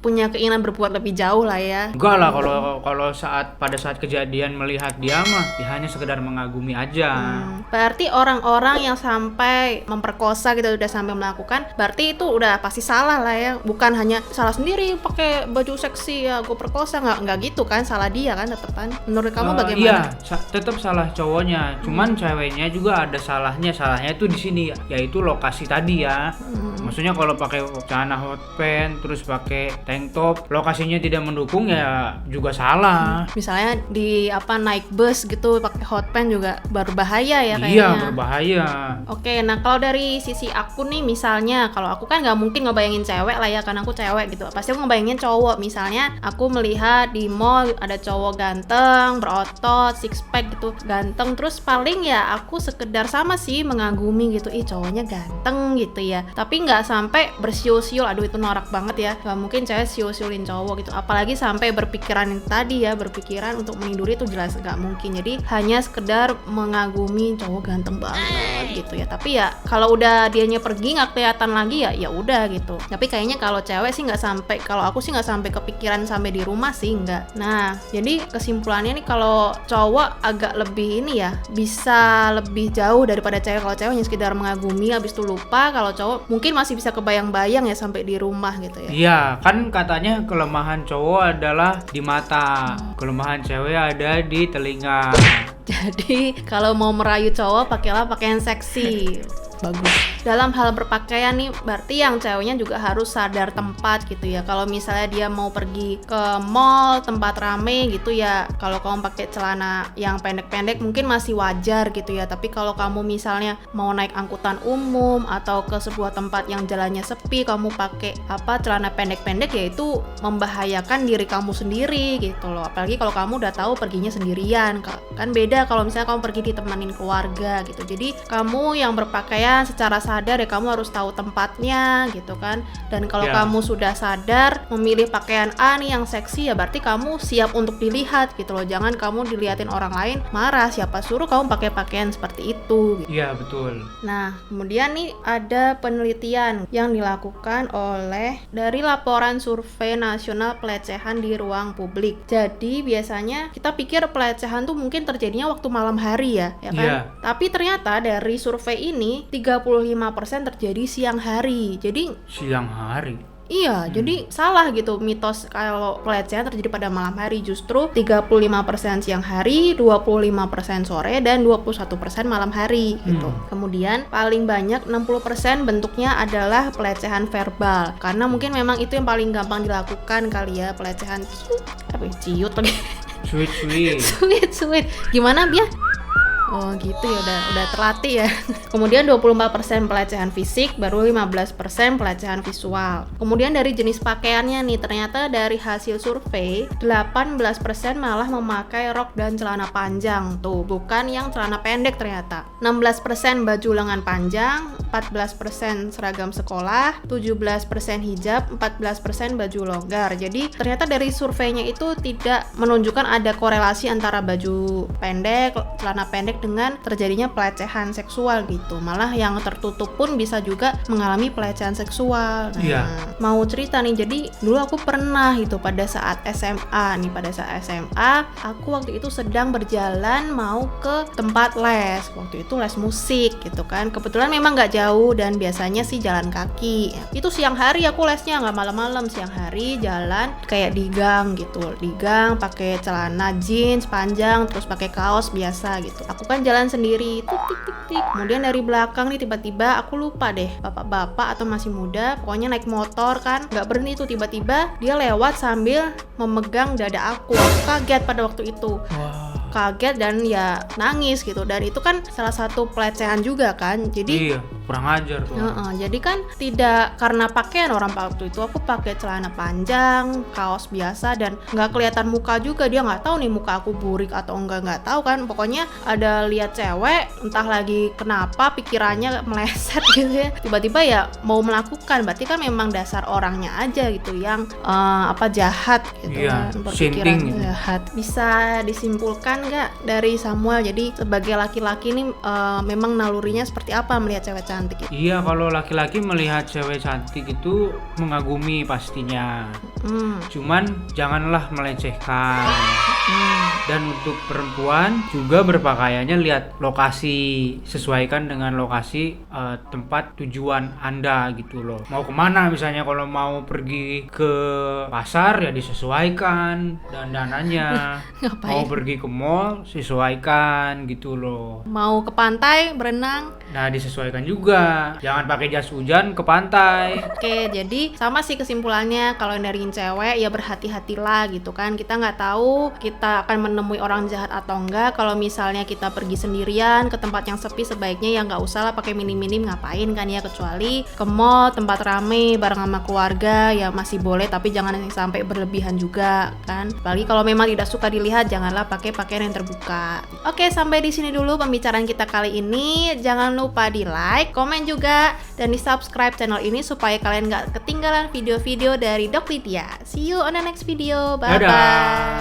punya keinginan berbuat lebih jauh lah ya. Enggak lah, kalau pada saat kejadian melihat dia mah ya hanya sekedar mengagumi aja. Berarti orang-orang yang sampai memperkosa gitu, udah sampai melakukan, berarti itu udah pasti salah lah ya. Bukan hanya salah sendiri pakai baju seksi ya gue perkosa, nggak gitu kan, salah dia kan tetepan. Menurut kamu bagaimana? Iya, tetap salah cowoknya. Cuman ceweknya juga ada salahnya. Salahnya itu di sini, yaitu lokasi tadi ya. Maksudnya kalau pakai celana hot pants terus pakai tank top, lokasinya tidak mendukung ya juga salah. Misalnya di naik bus gitu pakai hot pants juga berbahaya ya kayaknya. Iya, berbahaya. Oke, nah kalau dari sisi aku nih, misalnya kalau aku kan nggak mungkin ngebayangin cewek lah ya, karena aku cewek gitu. Pasti aku ngebayangin cowok. Misalnya aku melihat di mall ada cowok ganteng, berotot, six pack gitu, ganteng. Terus paling ya aku sekedar sama sih mengagumi gitu, cowoknya ganteng gitu ya. Tapi nggak sampai bersiul-siul, aduh itu norak banget ya. Nggak mungkin cewek siul-siulin cowok gitu. Apalagi sampai berpikiran yang tadi ya, berpikiran untuk meniduri itu jelas nggak mungkin. Jadi hanya sekedar mengagumi cowok ganteng banget gitu ya. Tapi ya kalau udah dianya pergi nggak kelihatan lagi ya udah gitu. Tapi kayaknya kalau cewek sih nggak sampai, kalau aku sih nggak sampai kepikiran sampai di rumah sih, nggak. Nah jadi kesimpulannya nih, kalau cowok agak lebih ini ya, bisa lebih jauh daripada cewek. Kalau cewek hanya sekedar mengagumi habis itu lupa, kalau cowok mungkin masih bisa kebayang-bayang ya sampai di rumah gitu ya. Iya, kan katanya kelemahan cowok adalah di mata, kelemahan cewek ada di telinga. Jadi kalau mau merayu cowok, pakailah pakaian seksi. Bagus. Dalam hal berpakaian nih, berarti yang ceweknya juga harus sadar tempat gitu ya. Kalau misalnya dia mau pergi ke mall, tempat rame gitu ya, kalau kamu pakai celana yang pendek-pendek mungkin masih wajar gitu ya. Tapi kalau kamu misalnya mau naik angkutan umum atau ke sebuah tempat yang jalannya sepi, kamu pakai celana pendek-pendek, ya itu membahayakan diri kamu sendiri gitu loh. Apalagi kalau kamu udah tahu perginya sendirian. Kan beda kalau misalnya kamu pergi ditemanin keluarga gitu. Jadi kamu yang berpakaian secara sadar ya, kamu harus tahu tempatnya gitu kan. Dan kalau kamu sudah sadar memilih pakaian A nih yang seksi, ya berarti kamu siap untuk dilihat gitu loh. Jangan kamu dilihatin orang lain marah, siapa suruh kamu pakai pakaian seperti itu gitu. Iya betul. Nah kemudian nih ada penelitian yang dilakukan oleh dari laporan survei nasional pelecehan di ruang publik. Jadi biasanya kita pikir pelecehan tuh mungkin terjadinya waktu malam hari ya kan? Tapi ternyata dari survei ini 35% terjadi siang hari. Jadi siang hari? Iya, jadi salah gitu mitos kalau pelecehan terjadi pada malam hari. Justru 35% siang hari, 25% sore, dan 21% malam hari gitu. Kemudian paling banyak 60% bentuknya adalah pelecehan verbal. Karena mungkin memang itu yang paling gampang dilakukan kali ya, pelecehan ciut lagi. Sweet. Gimana Bia? Oh gitu ya, udah terlatih ya. Kemudian 24% pelecehan fisik, baru 15% pelecehan visual. Kemudian dari jenis pakaiannya nih, ternyata dari hasil survei 18% malah memakai rok dan celana panjang. Tuh, bukan yang celana pendek ternyata. 16% baju lengan panjang, 14% seragam sekolah, 17% hijab, 14% baju longgar. Jadi ternyata dari surveinya itu tidak menunjukkan ada korelasi antara baju pendek, celana pendek dengan terjadinya pelecehan seksual gitu. Malah yang tertutup pun bisa juga mengalami pelecehan seksual. Nah, mau cerita nih, jadi dulu aku pernah itu pada saat SMA nih, aku waktu itu sedang berjalan mau ke tempat les. Waktu itu les musik gitu kan. Kebetulan memang nggak jauh dan biasanya sih jalan kaki. Itu siang hari aku lesnya, nggak malam-malam, siang hari jalan kayak di gang gitu. Di gang pakai celana jeans panjang terus pakai kaos biasa gitu. Aku kan jalan sendiri, tik. Kemudian dari belakang nih tiba-tiba aku lupa deh, bapak-bapak atau masih muda, pokoknya naik motor kan, nggak berhenti tuh, tiba-tiba dia lewat sambil memegang dada aku. Aku kaget pada waktu itu. Kaget dan ya nangis gitu. Dan itu kan salah satu pelecehan juga kan. Jadi kurang ajar tuh. Jadi kan tidak karena pakaian orang waktu itu, aku pakai celana panjang, kaos biasa, dan nggak kelihatan muka juga. Dia nggak tahu nih muka aku burik atau nggak tahu kan. Pokoknya ada lihat cewek, entah lagi kenapa pikirannya meleset gitu ya. Tiba-tiba ya mau melakukan. Berarti kan memang dasar orangnya aja gitu yang jahat gitu kan. Berpikiran jahat. Bisa disimpulkan nggak dari Samuel, jadi sebagai laki-laki nih memang nalurinya seperti apa melihat cewek cantik? cantik itu. Iya, kalau laki-laki melihat cewek cantik itu mengagumi pastinya. Cuman janganlah melecehkan. Dan untuk perempuan juga berpakaiannya lihat lokasi, sesuaikan dengan lokasi tempat tujuan Anda gitu loh. Mau kemana misalnya, kalau mau pergi ke pasar ya disesuaikan dandanannya. Ngapain? Mau pergi ke mall sesuaikan gitu loh. Mau ke pantai berenang. Nah, disesuaikan juga. Jangan pakai jas hujan ke pantai. Oke, jadi sama sih kesimpulannya, kalau nyariin cewek ya berhati-hatilah gitu kan. Kita nggak tahu kita akan menemui orang jahat atau enggak. Kalau misalnya kita pergi sendirian ke tempat yang sepi, sebaiknya ya nggak usah lah pakai minim-minim, ngapain kan ya, kecuali ke mall, tempat rame bareng sama keluarga ya masih boleh, tapi jangan sampai berlebihan juga kan. Apalagi kalau memang tidak suka dilihat, janganlah pakai pakaian yang terbuka. Oke, sampai di sini dulu pembicaraan kita kali ini. Jangan lupa di like, komen juga, dan di subscribe channel ini supaya kalian nggak ketinggalan video-video dari Dok Lydia. See you on the next video. Bye bye. Dadah.